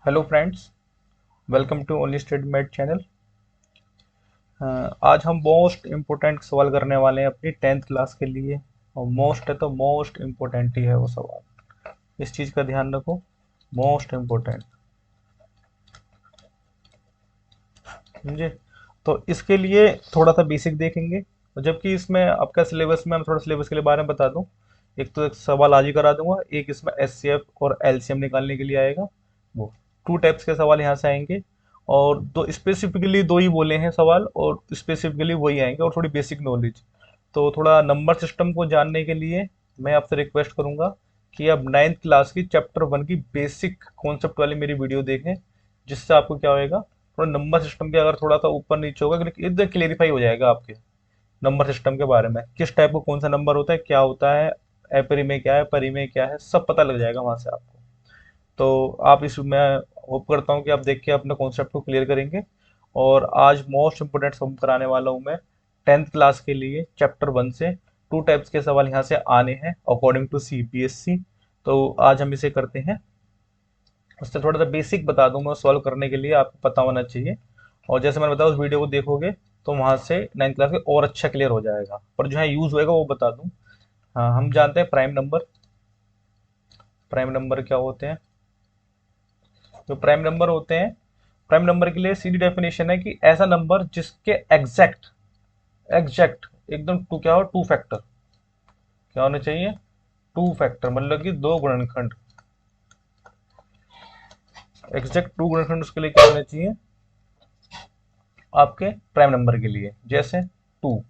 Hello friends, welcome to only study math channel. आज हम most important सवाल करने वाले हैं अपनी टेंथ क्लास के लिए। और मोस्ट है तो मोस्ट इम्पोर्टेंट ही है वो सवाल। इस चीज़ का ध्यान रखो, मोस्ट इम्पोर्टेंट। समझे? तो इसके लिए थोड़ा सा बेसिक देखेंगे, और जबकि इसमें आपका सिलेबस में, हम थोड़ा सिलेबस के लिए बारे में बता दूं। एक सवाल आज ही करा दूंगा, एक इसमें एचसीएफ और एलसीएम निकालने के लिए आएगा। वो टू टाइप्स के सवाल यहाँ से आएंगे, और दो स्पेसिफिकली दो ही बोले हैं सवाल, और स्पेसिफिकली वही आएंगे, और थोड़ी बेसिक नॉलेज। तो थोड़ा नंबर सिस्टम को जानने के लिए मैं आपसे रिक्वेस्ट करूंगा कि आप नाइन्थ क्लास की चैप्टर 1 की बेसिक कॉन्सेप्ट वाली मेरी वीडियो देखें, जिससे आपको क्या होएगा, थोड़ा नंबर सिस्टम के अगर थोड़ा सा ऊपर नीचे होगा, एकदम क्लियरिफाई हो जाएगा आपके नंबर सिस्टम के बारे में, किस टाइप का कौन सा नंबर होता है, क्या होता है, एपरी में क्या है, परी में क्या है, सब पता लग जाएगा वहां से आपको। तो आप इस मैं होप करता हूँ कि आप देख के अपने कॉन्सेप्ट को क्लियर करेंगे। और आज मोस्ट इंपोर्टेंट सम कराने वाला हूँ मैं टेंथ क्लास के लिए चैप्टर 1 से। टू टाइप्स के सवाल यहाँ से आने हैं अकॉर्डिंग टू सीबीएसई। तो आज हम इसे करते हैं। उससे थोड़ा सा बेसिक बता दूं मैं, सॉल्व करने के लिए आपको पता होना चाहिए। और जैसे मैंने बताया, उस वीडियो को देखोगे तो वहां से नाइन्थ क्लास के और अच्छा क्लियर हो जाएगा। पर जो है यूज होएगा वो बता दूं। हाँ, हम जानते हैं प्राइम नंबर। प्राइम नंबर क्या होते हैं? जो प्राइम नंबर होते हैं, प्राइम नंबर के लिए सीधी डेफिनेशन है कि ऐसा नंबर जिसके एग्जैक्ट एग्जैक्ट एकदम टू क्या हो, टू फैक्टर क्या होने चाहिए, टू फैक्टर मतलब कि दो गुणनखंड। एग्जैक्ट टू गुणनखंड उसके लिए क्या होने चाहिए आपके प्राइम नंबर के लिए, जैसे टू।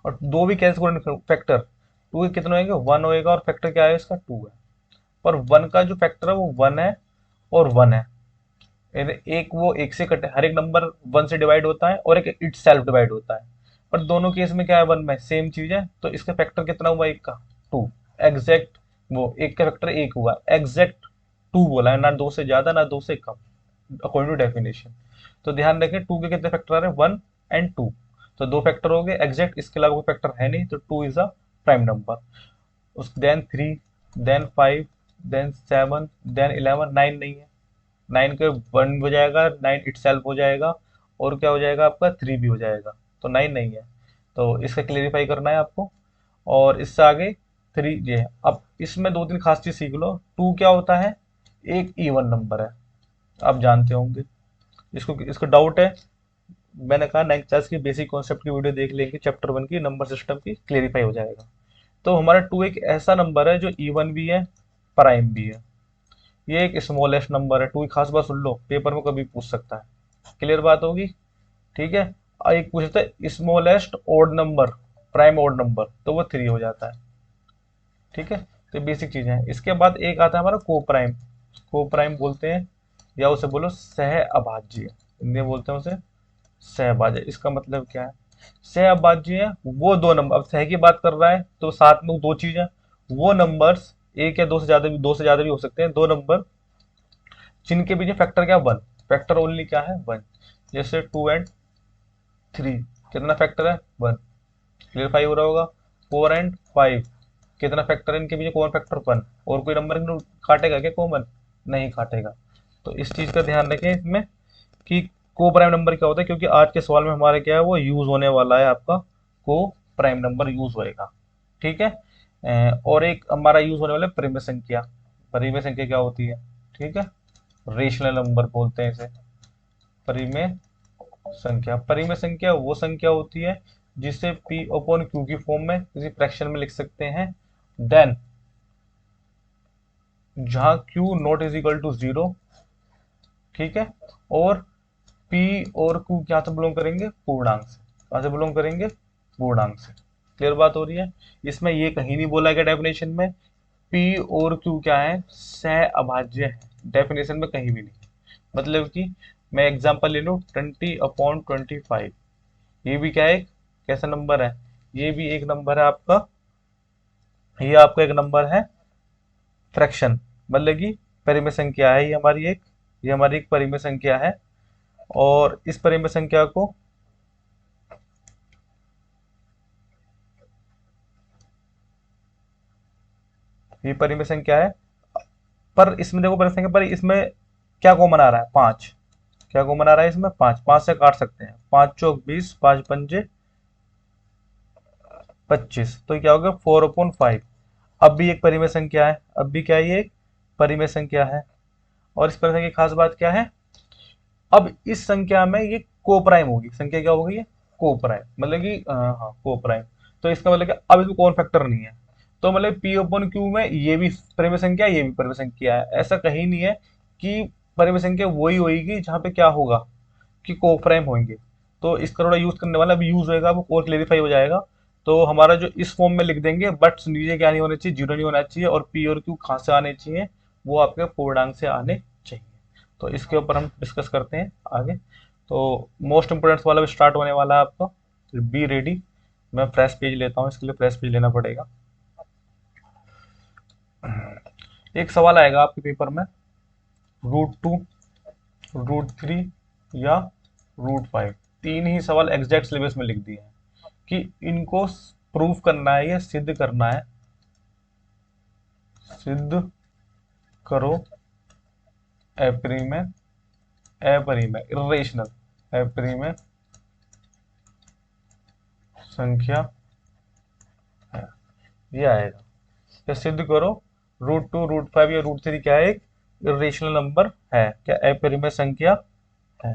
और दो भी कैसे गुणनखंड फैक्टर, टू के कितने होंगे, वन होएगा, और फैक्टर क्या है इसका, टू है। पर वन का जो फैक्टर है वो वन है और वन है। यानी एक वो एक से कटे, हर एक नंबर वन से डिवाइड होता है और एक इट सेल्फ डिवाइड होता है। पर दोनों केस में क्या है, वन में सेम चीज है, तो इसका फैक्टर कितना हुआ, एक का टू। एग्जैक्ट वो एक का फैक्टर एक हुआ, एग्जैक्ट टू बोला है, ना दो से ज्यादा ना दो से कम, अकॉर्डिंग टू डेफिनेशन। तो ध्यान रखें, टू के कितने फैक्टर आ रहे हैं, वन एंड टू। तो दो फैक्टर हो गए एग्जैक्ट, इसके अलावा कोई फैक्टर है नहीं, तो two is a prime number. उस then three, then five, then seven, then eleven. Nine नहीं है, नाइन के वन हो जाएगा, नाइन इटसेल्फ हो जाएगा, और क्या हो जाएगा आपका, थ्री भी हो जाएगा। तो नाइन नहीं है, तो इसका क्लेरिफाई करना है आपको। और इससे आगे थ्री ये है। अब इसमें दो तीन खास चीज सीख लो। टू क्या होता है, एक इवन नंबर है, आप जानते होंगे। इसको इसको डाउट है, मैंने कहा नाइन्थ क्लास की बेसिक कॉन्सेप्ट की वीडियो देख लेंगे, चैप्टर 1 की नंबर सिस्टम की, क्लेरिफाई हो जाएगा। तो हमारा टू एक ऐसा नंबर है जो इवन भी है, प्राइम भी है। ये एक स्मॉलेस्ट नंबर है। टू की खास बात सुन लो, पेपर में कभी पूछ सकता है, क्लियर बात होगी। ठीक है। एक पूछता है smallest odd number, prime odd number, तो वो थ्री हो जाता है। ठीक है। तो बेसिक चीज है। इसके बाद एक आता है हमारा को प्राइम। को प्राइम बोलते हैं, या उसे बोलो सह अभाज्य, हिंदी में बोलते हैं उसे सहभाज्य। इसका मतलब क्या है, सह अभाज्य है वो दो नंबर, अब सह की बात कर रहा है तो साथ में दो चीज है, वो नंबर्स एक या दो से ज्यादा भी, दो से ज्यादा भी हो सकते हैं, दो नंबर जिनके बीच में फैक्टर क्या, वन। फैक्टर ओनली क्या है, वन। जैसे टू एंड थ्री, कितना फैक्टर है, वन। क्लियर फाइव हो रहा होगा। फोर एंड फाइव, कितना फैक्टर है इनके बीच में, कॉमन फैक्टर वन। और कोई नंबर काटेगा क्या कॉमन, नहीं काटेगा। तो इस चीज का ध्यान रखें इसमें कि को प्राइम नंबर क्या होता है, क्योंकि आज के सवाल में हमारे क्या है वो यूज होने वाला है, आपका को प्राइम नंबर यूज होएगा। ठीक है। और एक हमारा यूज होने वाला है परिमेय संख्या। परिमेय संख्या क्या होती है, ठीक है, रेशनल नंबर बोलते हैं इसे। परिमेय संख्या, परिमेय संख्या वो संख्या होती है जिसे पी अपॉन क्यू की फॉर्म में किसी फ्रैक्शन में लिख सकते हैं। देन जहां Q not is equal to zero, ठीक है, और पी और क्यू क्या से बिलोंग करेंगे, पूर्णांक से। कहां से बिलोंग करेंगे, पूर्णांक से। क्लियर बात हो रही है। इसमें ये कहीं नहीं बोला गया डेफिनेशन में, पी और क्यू क्या है, सह अभाज्य है, डेफिनेशन में कहीं भी नहीं। मतलब कि मैं एग्जांपल ले लूं, 20/25, ये भी क्या है, कैसा नंबर है, ये भी एक नंबर है आपका, ये आपका एक नंबर है फ्रैक्शन, मतलब कि परिमेय संख्या है ये हमारी एक, ये हमारी एक परिमेय संख्या है। और इस परिमेय संख्या को, ये परिमेय संख्या है, पर इसमें देखो परिमेय संख्या, पर इसमें क्या कॉमन आ रहा है, 5। क्या कॉमन आ रहा है इसमें, 5। 5 से काट सकते हैं, 5 चौक 20, 5 पंजे 25, तो क्या हो गया 4/5। अब भी एक परिमेय संख्या है, अब भी क्या है, ये एक परिमेय संख्या है। और इस परिमेय संख्या की खास बात क्या है, अब इस संख्या में ये को प्राइम होगी, संख्या क्या होगी, ये को प्राइम, मतलब कि हाँ को प्राइम। तो इसका मतलब क्या, अब इसमें कौन फैक्टर नहीं है, तो मतलब पी ओपन क्यू में ये भी परिमेय संख्या है, ये भी परिमेय संख्या है। ऐसा कहीं नहीं है कि परिमेय संख्या वही होगी जहाँ पे क्या होगा कि को प्राइम होंगे। तो इसका थोड़ा यूज करने वाला, अब यूज होएगा वो और क्लेरिफाई हो जाएगा। तो हमारा जो इस फॉर्म में लिख देंगे, बट नीचे क्या नहीं होना चाहिए, जीरो नहीं होना चाहिए, और पी और क्यू कहाँ से आने चाहिए, वो आपके पूर्णांक से आने चाहिए। तो इसके ऊपर हम डिस्कस करते हैं आगे। तो मोस्ट इंपोर्टेंट वाला भी स्टार्ट होने वाला है आपका, बी रेडी। मैं फ्रेश पेज लेता हूँ, इसके लिए फ्रेश पेज लेना पड़ेगा। एक सवाल आएगा आपके पेपर में, √2, √3 या √5, तीन ही सवाल एग्जैक्ट सिलेबस में लिख दिए हैं कि इनको प्रूफ करना है या सिद्ध करना है, सिद्ध करो अपरिमेय, अपरिमेय इरेशनल, अपरिमेय संख्या है, ये आएगा। या सिद्ध करो √2, √5 या √3 क्या है, एक इरेशनल नंबर है, क्या अपरिमेय संख्या है।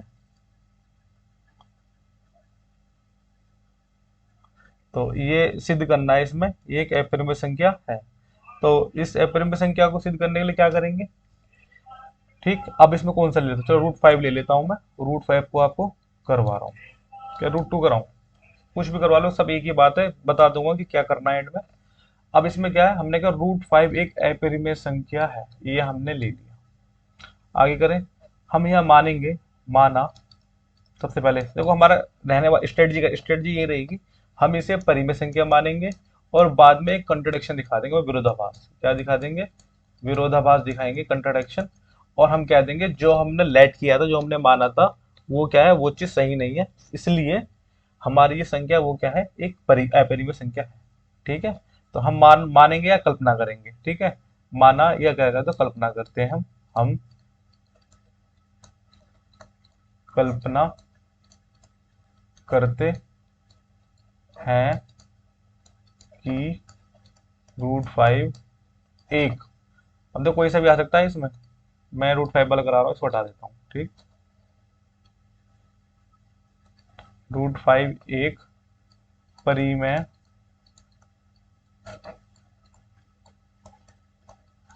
तो ये सिद्ध करना है, इसमें ये एक अपरिमेय संख्या है। तो इस अपरिमेय संख्या को सिद्ध करने के लिए क्या करेंगे, ठीक। अब इसमें कौन सा ले लेता हूँ, चलो √5 ले लेता हूँ मैं, √5 को आपको करवा रहा हूँ, क्या √2 कराऊँ, कुछ भी करवा लो, सब एक ही बात है, बता दूंगा कि क्या करना है एंड में। अब इसमें क्या है, हमने कहा √5 एक अपरिमेय संख्या है, ये हमने ले लिया। आगे करें, हम यहाँ मानेंगे, माना, सबसे पहले देखो हमारा रहने वाला स्ट्रेटजी ये रहेगी, हम इसे परिमेय संख्या मानेंगे और बाद में एक कंट्रोडिक्शन दिखा देंगे, विरोधाभास। क्या दिखा देंगे, विरोधाभास दिखाएंगे, कंट्रोडिक्शन। और हम कह देंगे जो हमने लेट किया था, जो हमने माना था, वो क्या है, वो चीज सही नहीं है, इसलिए हमारी ये संख्या वो क्या है, एक अपरिमेय संख्या है। ठीक है, तो हम मानेंगे या कल्पना करेंगे, ठीक है। माना या क्या कहते, तो कल्पना करते हैं हम कल्पना करते हैं कि √5 एक, अब तो कोई सा भी आ सकता है इसमें, मैं √5 वाला करा रहा हूँ, इसको हटा देता हूँ, ठीक। √5 एक परिमेय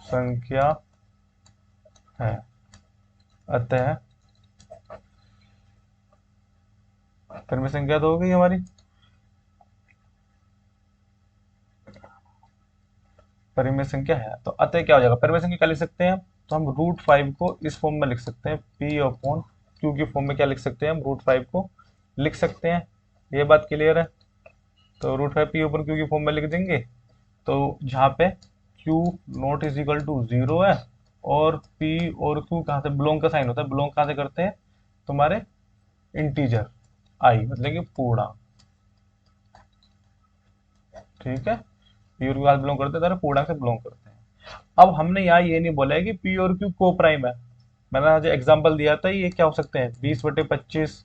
संख्या है, अतः परिमेय संख्या तो हो गई हमारी, परिमेय संख्या है, तो अतः क्या हो जाएगा, परिमेय संख्या क्या लिख सकते हैं, तो हम √5 को इस फॉर्म में लिख सकते हैं, P/Q की फॉर्म में क्या लिख सकते हैं, हम √5 को लिख सकते हैं। ये बात क्लियर है, तो √5 P/Q की फॉर्म में लिख देंगे। तो जहाँ पे Q not is equal to 0 है, और P और Q कहाँ से बिलोंग का साइन होता है, बिलोंग कहाँ से करते हैं, तुम्हारे इंटीजर I, मतलब कि पूर्णांक, ठीक है। P और Q कहाँ से बिलोंग करते हैं, पूर्णांक से बिलोंग करते हैं। अब हमने यहाँ ये नहीं बोला है कि P और Q को प्राइम है, मैंने आज एग्जांपल दिया था, ये क्या हो सकते हैं, 20/25,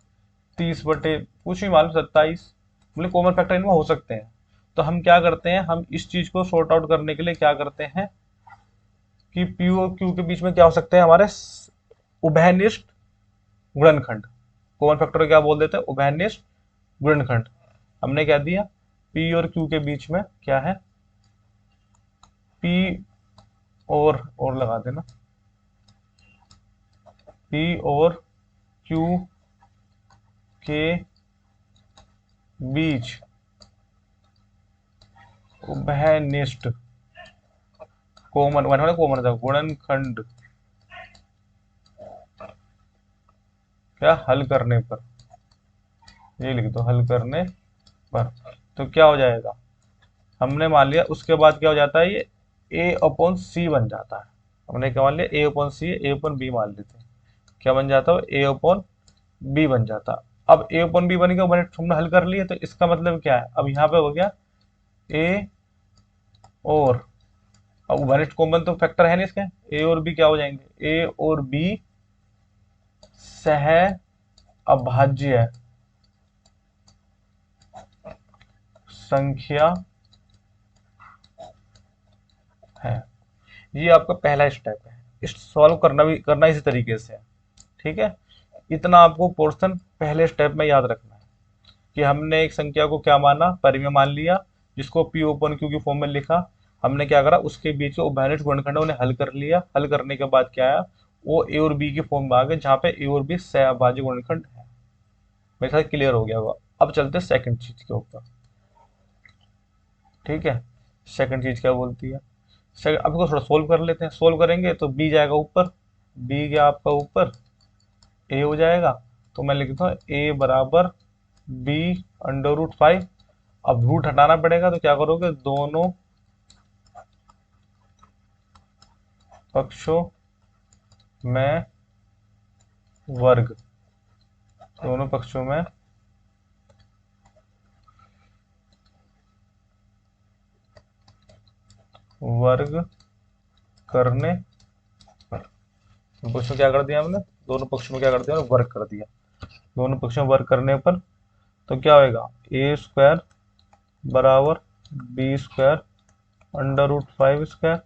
30 कुछ भी मालूम, 27, मतलब कॉमन फैक्टर इनमें हो सकते हैं। तो हम क्या करते हैं, हम इस चीज को सॉर्ट आउट करने के लिए क्या करते हैं कि P और Q के बीच में क्या हो सकते हैं, हमारे उभयनिष्ठ गुणनखंड, कॉमन फैक्टर को क्या बोल देते हैं, उभयनिष्ठ गुणनखंड। हमने क्या दिया, P और Q के बीच में क्या है, P और लगा देना, P और Q के बीच उभयनिष्ठ कॉमन था गुणनखंड, क्या हल करने पर, ये लिख दो, हल करने पर। तो क्या हो जाएगा, हमने मान लिया, उसके बाद क्या हो जाता है, ये A/C बन जाता है। हमने क्या मान लिया, A/C, A/B मान लेते हैं, क्या बन जाता है, A/B बन जाता। अब A/B बन गया, हमने हल कर लिया, तो इसका मतलब क्या है, अब यहाँ पे हो गया A और, अब वनिष्ठ कॉमन तो फैक्टर है नहीं इसके, A और B क्या हो जाएंगे, A और B सह अभाज्य संख्या है। ये आपका पहला स्टेप है। इस सॉल्व करना इसी तरीके से है। ठीक है, इतना आपको पोर्शन पहले स्टेप में याद रखना है कि हमने एक संख्या को क्या माना, परिमेय मान लिया, जिसको पी ओपन क्यू की फॉर्म में लिखा। हमने क्या करा, उसके बीच के उभयनिष्ठ गुणनखंड उन्हें हल कर लिया। हल करने के बाद क्या आया, वो ए और बी की फॉर्म में आ गए, जहाँ पे ए और बी सहअभाज्य गुणनखंड है। मेरे साथ क्लियर हो गया होगा। अब चलते सेकंड चीज के ऊपर। ठीक है, सेकंड चीज क्या बोलती है, अब इसको थोड़ा सोल्व कर लेते हैं। सोल्व करेंगे तो बी जाएगा ऊपर, बी गया आपका ऊपर, ए हो जाएगा। तो मैं लिखता हूँ ए बराबर बी अंडर रूट 5। अब रूट हटाना पड़ेगा, तो क्या करोगे, दोनों पक्षों में वर्ग, दोनों पक्षों में वर्ग करने पर, दोनों पक्षों में क्या कर दिया हमने, दोनों पक्षों में क्या कर दिया, वर्ग कर दिया। दोनों पक्षों में वर्ग करने पर तो क्या होएगा, ए स्क्वायर बराबर B square under root 5 square.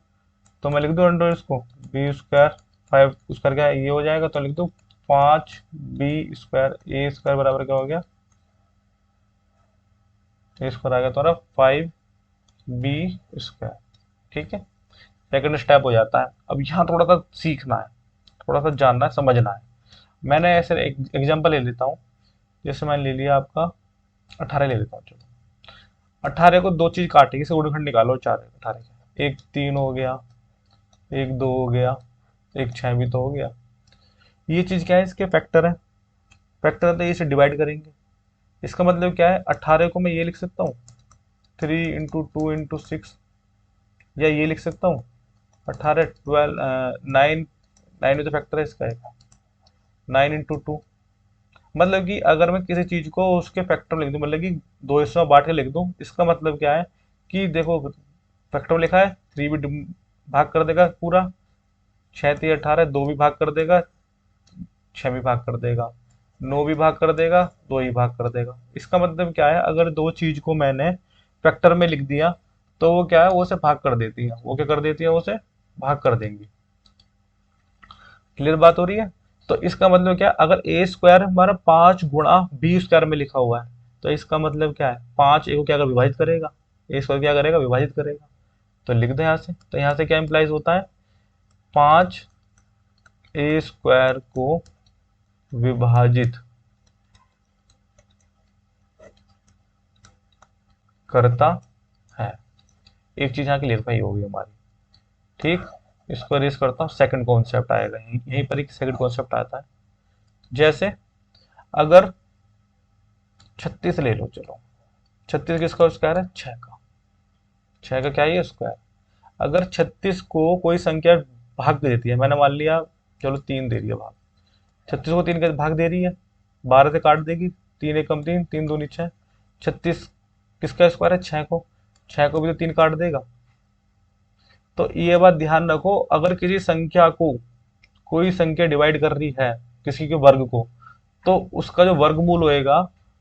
तो मैं लिख दूं अंडर इसको, बी स्क्वायर 5 स्क्वायर क्या है, ये हो जाएगा। तो लिख दूं 5 बी स्क्वायर, ए स्क्वायर बराबर क्या हो गया, ए स्क्वायर आ गया तुम्हारा 5 बी स्क्वायर। ठीक है, सेकंड स्टेप हो जाता है। अब यहाँ थोड़ा सा सीखना है, थोड़ा सा जानना है, समझना है। मैंने ऐसे एक एग्जाम्पल ले लेता हूँ। जैसे मैंने ले लिया आपका 18 ले लेता हूँ। चलो 18 को दो चीज काटेगी, इसे गुणनखंड निकालो। 18 का एक 3 हो गया, एक 2 हो गया, एक 6 भी तो हो गया। ये चीज क्या है, इसके फैक्टर है। फैक्टर है तो इसे डिवाइड करेंगे। इसका मतलब क्या है, 18 को मैं ये लिख सकता हूँ 3 × 2 × 6, या ये लिख सकता हूँ 18 12 9, 9 में तो फैक्टर है इसका, एक 9 × 2। मतलब कि अगर मैं किसी चीज को उसके फैक्टर में लिख दूं, मतलब कि दो हिस्सों में बांट के लिख दूं, इसका मतलब क्या है कि देखो फैक्टर में लिखा है 3 भी भाग कर देगा पूरा, 6 × 3 = 18, 2 भी भाग कर देगा, 6 भी भाग कर देगा, 9 भी भाग कर देगा, 2 ही भाग कर देगा। इसका मतलब क्या है, अगर दो चीज को मैंने फैक्टर में लिख दिया तो वो क्या है, वो उसे भाग कर देती है। वो क्या कर देती है, वो उसे भाग कर देंगी। क्लियर बात हो रही है। तो इसका मतलब क्या है, अगर ए स्क्वायर हमारा 5 × बी स्क्वायर में लिखा हुआ है, तो इसका मतलब क्या है, 5 ए को क्या कर विभाजित करेगा, ए स्क्वायर क्या करेगा, विभाजित करेगा। तो लिख दो यहाँ से। तो यहाँ से क्या इंप्लाइज होता है, 5 ए स्क्वायर को विभाजित करता है। एक चीज यहाँ क्लियरफाई होगी हमारी। ठीक, इसको रेस करता हूँ, सेकंड कॉन्सेप्ट आएगा यहीं पर। एक सेकंड कॉन्सेप्ट आता है। जैसे अगर 36 ले लो, चलो 36 किसका स्क्वायर है, 6 का। 6 का क्या है, ये स्क्वायर। अगर 36 को कोई संख्या भाग दे देती है, मैंने मान लिया चलो 3 दे रही है भाग, 36 को 3 का भाग दे रही है, 12 से काट देगी, 3 एक कम 3, 3 दूनी 6। 36 किसका स्क्वायर है, 6 को, 6 को भी तो 3 काट देगा। तो ये बात ध्यान रखो, अगर किसी संख्या को कोई संख्या डिवाइड कर रही है किसी के वर्ग को, तो उसका जो वर्गमूल होएगा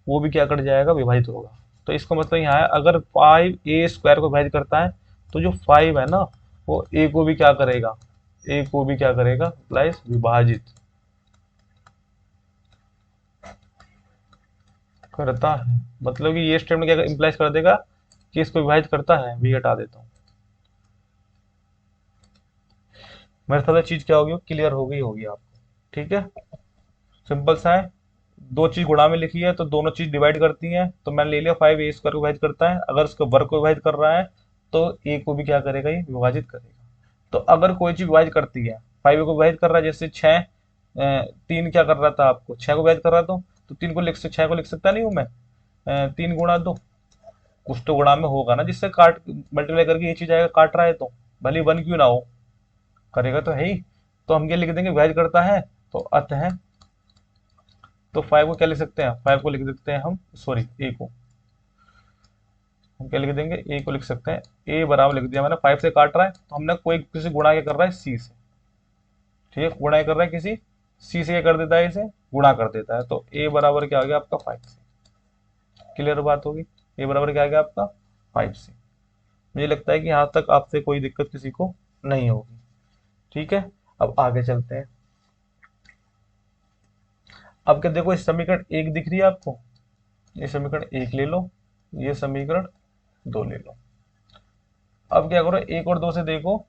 वो भी क्या कर जाएगा, विभाजित होगा। तो इसका मतलब यहाँ है, अगर 5 ए स्क्वायर को विभाजित करता है, तो जो 5 है ना, वो ए को भी क्या करेगा, ए को भी क्या करेगा, प्लस विभाजित करता है। मतलब कि ये स्टेटमेंट क्या इंप्लाइज कर देगा कि इसको विभाजित करता है। भी हटा देता हूँ। मेरे ख्याल से चीज क्या होगी, क्लियर हो गई होगी आपको। ठीक है, सिंपल सा है। दो चीज गुणा में लिखी है तो दोनों चीज डिवाइड करती हैं। तो मैंने ले लिया 5 ए स्क्वायर को विभाजित करता है, अगर उसके वर्ग को विभाजित कर रहा है तो ए को भी क्या करेगा, ये विभाजित करेगा। तो अगर कोई चीज विभाजित करती है, 5 को विभाजित कर रहा है, जैसे 6 3 क्या कर रहा था आपको, 6 को विभाजित कर रहा था, तो 3 को लिख 6 को लिख सकता नहीं हूं मैं, 3 × 2। कुछ तो गुणा में होगा ना जिससे काट मल्टीप्लाई करके ये चीज आएगा, काट रहा है तो भले 1 क्यों ना हो, करेगा तो है ही। तो हम क्या लिख देंगे, विभाजित करता है, तो अतः तो 5 को क्या लिख सकते हैं, 5 को लिख सकते हैं हम, सॉरी ए को हम क्या लिख देंगे, ए को लिख सकते हैं, ए बराबर लिख दिया मैंने, 5 से काट रहा है तो हमने कोई किसी गुणा क्या कर रहा है, सी से। ठीक है, गुणा कर रहा है किसी सी से क्या कर देता है, इसे गुणा कर देता है। तो ए बराबर क्या आ गया आपका 5c। क्लियर बात होगी। ए बराबर क्या आ गया आपका 5c। मुझे लगता है कि यहाँ तक आपसे कोई दिक्कत किसी को नहीं होगी। ठीक है, अब आगे चलते हैं। अब क्या देखो, इस समीकरण एक दिख रही है आपको, ये समीकरण एक ले लो, ये समीकरण दो ले लो। अब क्या करो, एक और दो से देखो,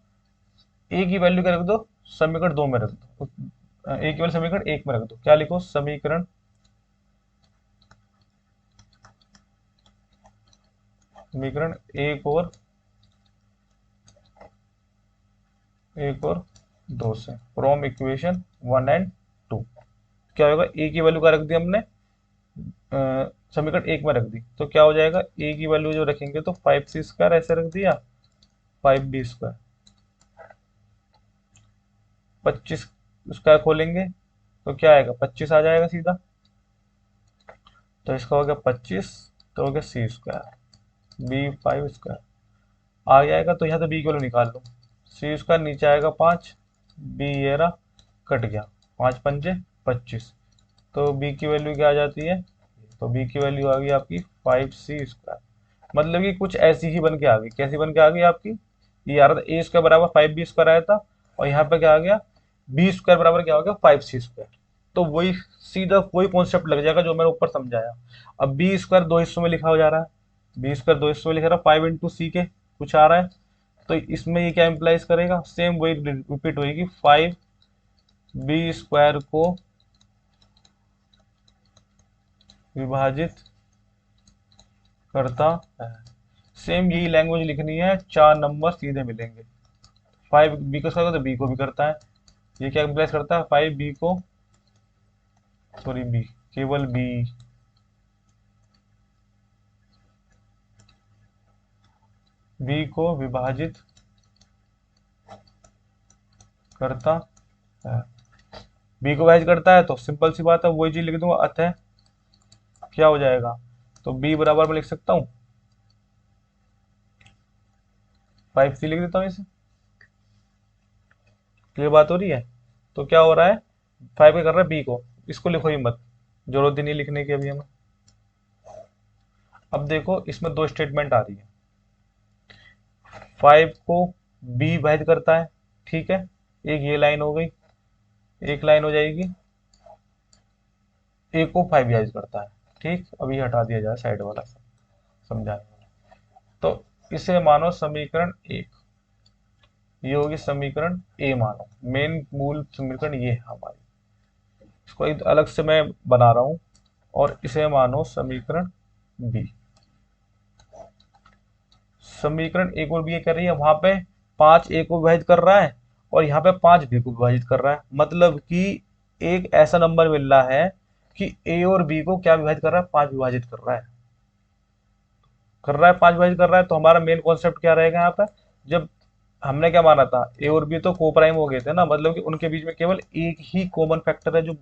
ए की वैल्यू क्या रख दो, समीकरण दो में रख दो, ए की वैल्यू समीकरण एक में रख दो। क्या लिखो, समीकरण समीकरण एक और दो से, फ्रॉम इक्वेशन 1 एंड 2। क्या होगा, ए की वैल्यू क्या रख दी हमने, समीकरण एक में रख दी, तो क्या हो जाएगा, ए की वैल्यू जो रखेंगे तो 5c² ऐसे रख दिया, 5b²। 25 स्क्वायर खोलेंगे तो क्या आएगा, 25 आ जाएगा सीधा। तो इसका हो गया 25, तो हो गया c², b5² आ जाएगा। तो यहाँ से बी की वैल्यू निकाल लो, c² नीचे आएगा 5, बी ये रहा, कट गया, 5 पंजे 25। तो बी की वैल्यू क्या आ जाती है, तो बी की वैल्यू आ गई आपकी 5c²। मतलब कि कुछ ऐसी ही बन के आ गई। कैसी बन के आ गई आपकी, ये आ रहा था a² बराबर 5b² आया था, और यहाँ पे क्या आ गया, b² बराबर क्या हो गया 5c²। तो वही सीधा वही कॉन्सेप्ट लग जाएगा जो मैंने ऊपर समझाया। अब b² दो हिस्सों में लिखा हो जा रहा है, b² दो हिस्सों में लिखा रहा है, 5 × c के कुछ आ रहा है। तो इसमें ये क्या इंप्लाइज करेगा, सेम वही रिपीट होगी, 5b² को विभाजित करता है। सेम यही लैंग्वेज लिखनी है, 4 नंबर सीधे मिलेंगे। 5b को करता है तो b को भी करता है। ये क्या इंप्लाइज करता है, 5b को, सॉरी b, केवल b, b को विभाजित करता है। b को विभाजित करता है तो सिंपल सी बात है, वही चीज लिख दूंगा, अतः क्या हो जाएगा, तो b बराबर में लिख सकता हूँ 5c, लिख देता हूँ इसे। क्लियर बात हो रही है। तो क्या हो रहा है, 5 क्या कर रहा है, b को, इसको लिखो ही मत, जरूरत ही नहीं लिखने की अभी हमें। अब देखो इसमें दो स्टेटमेंट आ रही है, 5 को b विभाजित करता है, ठीक है, एक ये लाइन हो गई, एक लाइन हो जाएगी, a को 5 विभाजित करता है। ठीक, अभी हटा दिया जाए साइड वाला, समझाने। तो इसे मानो समीकरण एक, ये होगी समीकरण ए मानो, मेन मूल समीकरण ये है हमारी। इसको एक अलग से मैं बना रहा हूं, और इसे मानो समीकरण बी। समीकरण एक और बी कर रही है, वहां पे 5 ए को विभाजित कर रहा है, और यहाँ पे 5 बी को विभाजित कर रहा है। मतलब कि एक ऐसा नंबर मिल रहा है कि ए और बी को क्या विभाजित कर रहा है, 5 विभाजित कर रहा है, 5 विभाजित कर रहा है। तो हमारा मेन कॉन्सेप्ट क्या रहेगा यहाँ पे, जब हमने क्या माना था, ए और बी तो कोप्राइम हो गए थे ना, मतलब कि उनके बीच में केवल एक ही कॉमन फैक्टर है जो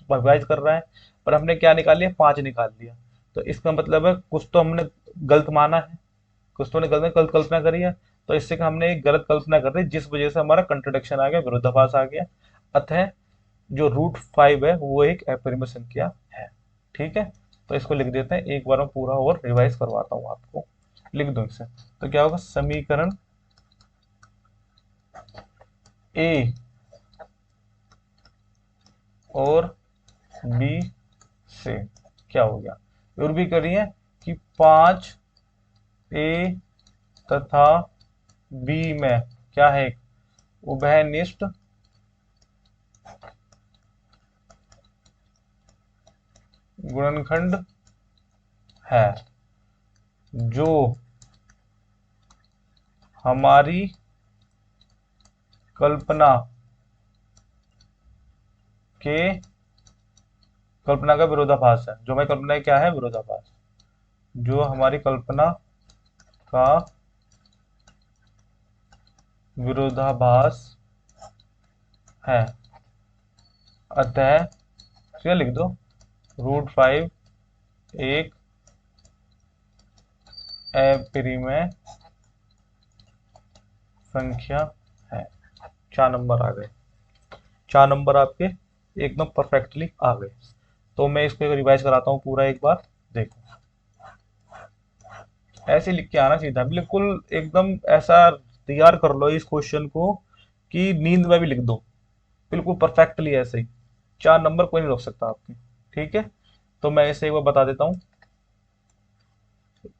विभाजित कर रहा है, पर हमने क्या निकाल लिया, 5 निकाल लिया। तो इसका मतलब है कुछ तो हमने गलत माना है, कुछ तो हमने गलत कल्पना करी है। तो इससे कि हमने एक गलत कल्पना कर दी, जिस वजह से हमारा कंट्रोडिक्शन आ गया, विरोधाभास आ गया। अतः जो √5 है वो एक अपरिमेय संख्या है। ठीक है, तो इसको लिख देते हैं, एक बार मैं पूरा और रिवाइज करवाता हूँ आपको, लिख दो इसे। तो क्या होगा, समीकरण ए और बी से क्या हो गया, और भी करिए कि 5 ए तथा बी में क्या है, उभयनिष्ठ गुणनखंड है, जो हमारी कल्पना के कल्पना का विरोधाभास है। जो हमारी कल्पना क्या है, विरोधाभास, जो हमारी कल्पना का विरोधाभास है। अतः क्या लिख दो, √5 एक अपरिमेय संख्या है। 4 नंबर आ गए, 4 नंबर आपके एकदम परफेक्टली आ गए। तो मैं इसको रिवाइज कराता हूँ पूरा एक बार, देखो। ऐसे लिख के आना चाहिए था बिल्कुल, एकदम ऐसा तैयार कर लो इस क्वेश्चन को कि नींद में भी लिख दो, बिल्कुल परफेक्टली ऐसे ही। 4 नंबर कोई नहीं रोक सकता आपके। ठीक है, तो मैं इसे एक बार बता देता हूँ।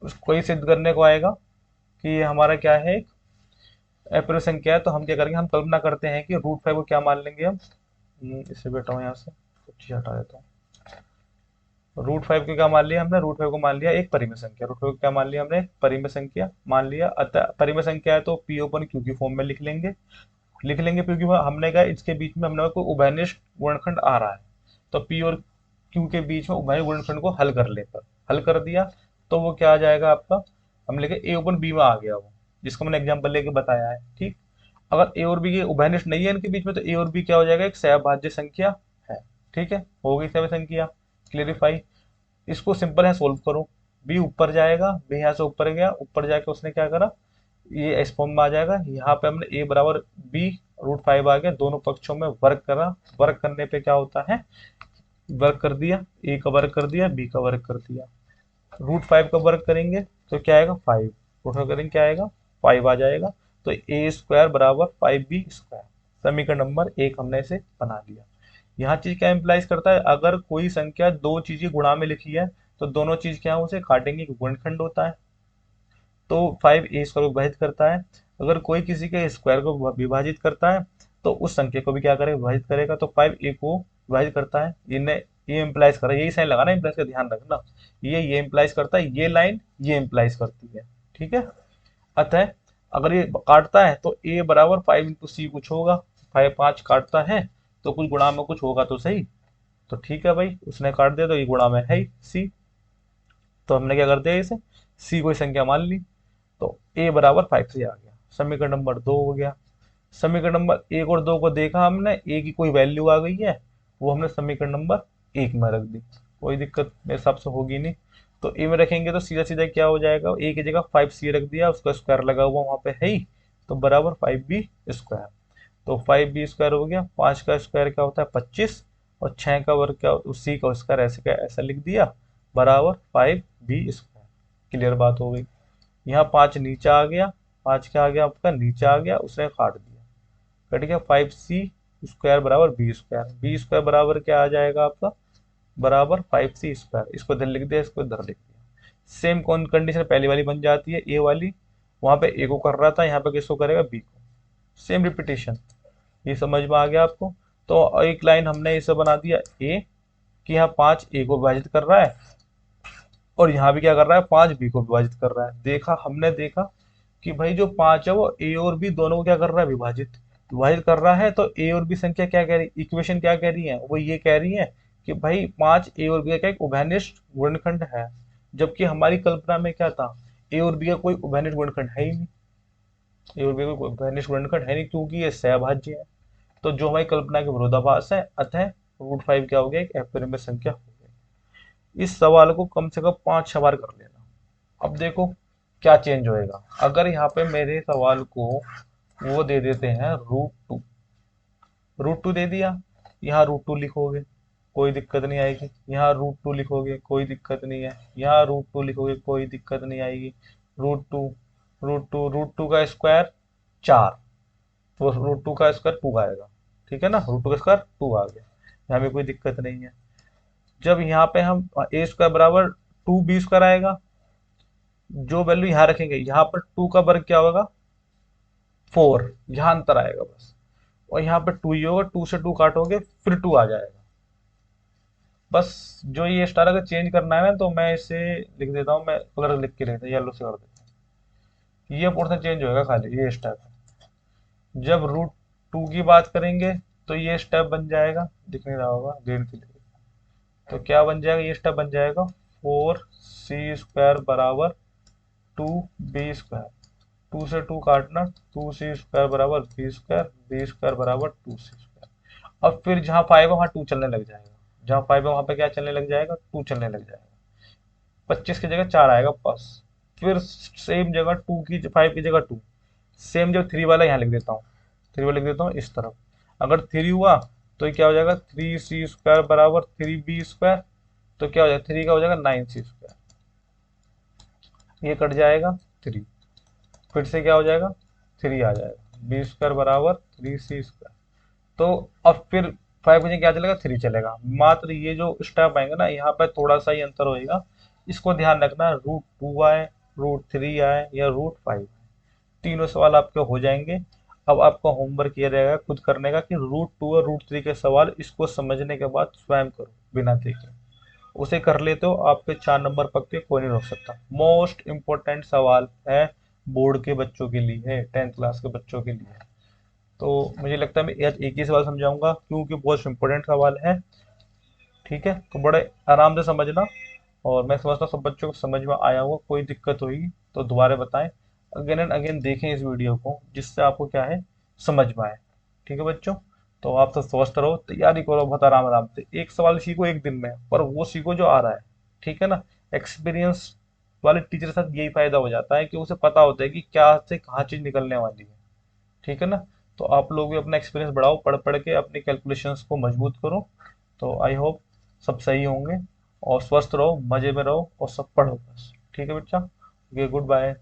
उसको ही सिद्ध करने को आएगा कि ये हमारा क्या है, एक अपूर्ण संख्या है। तो हम क्या करेंगे, हम कल्पना करते हैं कि √5 को क्या मान लेंगे हम। इससे बेटा हूँ यहाँ से कुछ चीज हटा देता हूँ। √5 को क्या मान लिया हमने, √5 को मान लिया एक परिमेय संख्या। √5 को क्या मान लिया हमने, एक परिमेय संख्या मान लिया। अतः परिमेय संख्या है तो पी ओपन क्यू की फॉर्म में लिख लेंगे क्योंकि हमने कहा इसके बीच में हमने कोई उभयनिष्ठ गुणनखंड आ रहा है, तो पी और क्यू के बीच में उभयनिष्ठ गुणनखंड को हल कर दिया, तो वो क्या आ जाएगा आपका, हम लिखे ए ओपन बी में आ गया वो, जिसको मैंने एग्जाम्पल लेके बताया है। ठीक, अगर ए और बी के उभयनिष्ठ नहीं है इनके बीच में, तो ए और बी क्या हो जाएगा, एक सहभाज्य संख्या है। ठीक है, हो गई सहभाज्य संख्या, क्लियरिफाई। इसको सिंपल है, सोल्व करो। बी ऊपर जाएगा, बी यहाँ से ऊपर गया, ऊपर जाके उसने क्या करा, ये इस फॉर्म में आ जाएगा। यहाँ पे हमने ए बराबर बी √5 आ गया, दोनों पक्षों में वर्ग करा। वर्ग करने पे क्या होता है, वर्ग कर दिया, ए का वर्ग कर दिया, बी का वर्ग कर दिया। √5 का वर्ग करेंगे तो क्या आएगा, 5। √5 करेंगे क्या आएगा, 5 आ जाएगा। तो a² बराबर 5b²। समीकरण नंबर 1 हमने इसे बना लिया। यहाँ चीज क्या इम्प्लाइज करता है, अगर कोई संख्या दो चीजें गुणा में लिखी है तो दोनों चीज क्या है, उसे काटेंगे, गुणनखंड होता है। तो 5a² को विभाजित करता है। अगर कोई किसी के स्क्वायर को विभाजित करता है तो उस संख्या को भी क्या करेगा, विभाजित करेगा। तो 5a को विभाजित करता है, इन्हें ये इम्प्लाइज कर रहा है, यही साइन लगाना, इम्प्लाइज का ध्यान रखना। ये इम्प्लाइज करता है, ये लाइन ये इम्प्लाइज करती है। ठीक है, अतः अगर ये काटता है तो a बराबर 5 × c कुछ होगा। 5 काटता है तो कुछ गुणा में कुछ होगा तो सही। तो ठीक है भाई, उसने काट दिया तो ये गुणा में है ही c। तो हमने क्या कर दिया, इसे c कोई संख्या मान ली। तो a बराबर 5 से आ गया, समीकरण नंबर 2 हो गया। समीकरण नंबर 1 और 2 को देखा हमने, a की कोई वैल्यू आ गई है, वो हमने समीकरण नंबर 1 में रख दी, कोई दिक्कत मेरे हिसाब से होगी नहीं। तो a में रखेंगे तो सीधा सीधा क्या हो जाएगा, a की जगह 5c रख दिया, उसका स्क्वायर लगा हुआ वहां पे है ही, तो बराबर 5b²। तो 5b² हो गया, 5 का स्क्वायर क्या होता है 25, और 6 का वर्ग क्या होता है, c का स्क्वायर ऐसे का ऐसा लिख दिया, बराबर 5b²। क्लियर बात हो गई। यहाँ 5 नीचे आ गया, 5 क्या आ गया आपका, नीचे आ गया, उसने काट दिया, कट गया। 5c² बराबर b²। बराबर क्या आ जाएगा आपका, बराबर 5c²। इसको इधर लिख दिया, इसको इधर लिख दिया। सेम कौन कंडीशन पहली वाली बन जाती है, ए वाली। वहां पे ए को कर रहा था, यहाँ पे किसको करेगा, बी को। सेम रिपीटेशन, ये समझ में आ गया आपको। तो एक लाइन हमने इसे बना दिया ए, कि यहाँ 5 ए को विभाजित कर रहा है, और यहाँ भी क्या कर रहा है, 5 बी को विभाजित कर रहा है। देखा, हमने देखा कि भाई जो 5 है वो ए और बी दोनों को क्या कर रहा है, विभाजित विभाजित कर रहा है। तो ए और बी संख्या क्या कह रही, इक्वेशन क्या कह रही है, वो ये कह रही है कि भाई 5 ए और बी का क्या एक उभयनिष्ठ गुणनखंड है। जबकि हमारी कल्पना में क्या था, ए और बी का कोई उभयनिष्ठ गुणनखंड है ही नहीं। ए और बी का कोई उभयनिष्ठ गुणनखंड है नहीं, क्योंकि ये सहभाज्य है। तो जो हमारी कल्पना के विरोधाभास है, अतः √5 क्या हो गया, एक अपरिमेय संख्या हो गई। इस सवाल को कम से कम 5-6 बार कर लेना। अब देखो क्या चेंज होएगा, अगर यहाँ पे मेरे सवाल को वो दे देते हैं √2, √2 दे दिया, यहाँ √2 लिखोगे कोई दिक्कत नहीं आएगी, यहाँ √2 लिखोगे कोई दिक्कत नहीं है, यहाँ √2 लिखोगे कोई दिक्कत नहीं आएगी। √2 √2 का स्क्वायर 4, वो √2 का स्क्वायर 2 आएगा। ठीक है ना, √2 का स्क्वायर 2 आ गया, यहाँ में कोई दिक्कत नहीं है। जब यहाँ पे हम a² बराबर 2b² आएगा, जो वैल्यू यहाँ रखेंगे, यहाँ पर 2 का वर्ग क्या होगा 4, यहाँ अंतर आएगा बस, और यहाँ पे 2 ही होगा, 2 से 2 काटोगे फिर 2 आ जाएगा। बस जो ये स्टार अगर चेंज करना है ना, तो मैं इसे लिख देता हूँ, मैं कलर लिख के लिखता हूँ, येलो से कर देता हूँ। ये पोर्शन चेंज होगा खाली, ये स्टेप है। जब √2 की बात करेंगे तो ये स्टेप बन जाएगा, दिख नहीं रहा होगा ग्रीन के लिए, तो क्या बन जाएगा, ये स्टेप बन जाएगा 4c² बराबर 2b²। 2 से 2 काटना, 2c² बराबर b² बराबर 2c²। अब फिर जहाँ 5 है वहाँ 2 चलने लग जाएगा, जहाँ 5 है वहाँ पे क्या चलने लग जाएगा, 2 चलने लग जाएगा। 25 की जगह 4 आएगा बस। फिर सेम जगह 2 की 5 की जगह 2, सेम जो 3 वाला यहाँ लिख देता हूँ, 3 वाला लिख देता हूँ इस तरफ। अगर 3 हुआ तो ये क्या हो जाएगा, 3c² बराबर 3b²। तो क्या हो जाएगा, 3 का हो जाएगा 9c², ये कट जाएगा 3, फिर से क्या हो जाएगा, 3 आ जाएगा, b² बराबर 3c²। तो अब फिर 5 की जगह क्या चलेगा, 3 चलेगा। मात्र ये जो स्टेप आएंगे ना, यहाँ पर थोड़ा सा ही अंतर होएगा, इसको ध्यान रखना। √2 आए, √3 आए या √5, तीनों सवाल आपके हो जाएंगे। अब आपका होमवर्क ये रहेगा खुद करने का कि √2 और √3 के सवाल इसको समझने के बाद स्वयं करो बिना देखे। उसे कर लेते हो, आपके 4 नंबर पक्के, कोई नहीं रोक सकता। मोस्ट इंपॉर्टेंट सवाल है, बोर्ड के बच्चों के लिए है, 10th क्लास के बच्चों के लिए। तो मुझे लगता है मैं आज एक ही सवाल समझाऊंगा क्योंकि बहुत इंपॉर्टेंट सवाल है। ठीक है, तो बड़े आराम से समझना। और मैं समझता हूँ सब बच्चों को समझ में आया होगा। कोई दिक्कत हुई तो दोबारा बताएं, अगेन एंड अगेन देखें इस वीडियो को, जिससे आपको क्या है, समझ में आए। ठीक है बच्चों, तो आप सब स्वस्थ रहो, तैयारी करो बहुत आराम आराम से। एक सवाल सीखो एक दिन में, पर वो सीखो जो आ रहा है। ठीक है ना, एक्सपीरियंस वाले टीचर के साथ यही फायदा हो जाता है कि उसे पता होता है कि क्या से कहाँ चीज निकलने वाली है। ठीक है ना, तो आप लोग भी अपना एक्सपीरियंस बढ़ाओ, पढ़ पढ़ के अपनी कैलकुलेशंस को मजबूत करो। तो आई होप सब सही होंगे। और स्वस्थ रहो, मजे में रहो और सब पढ़ो बस। ठीक है बच्चा, ओके, गुड बाय।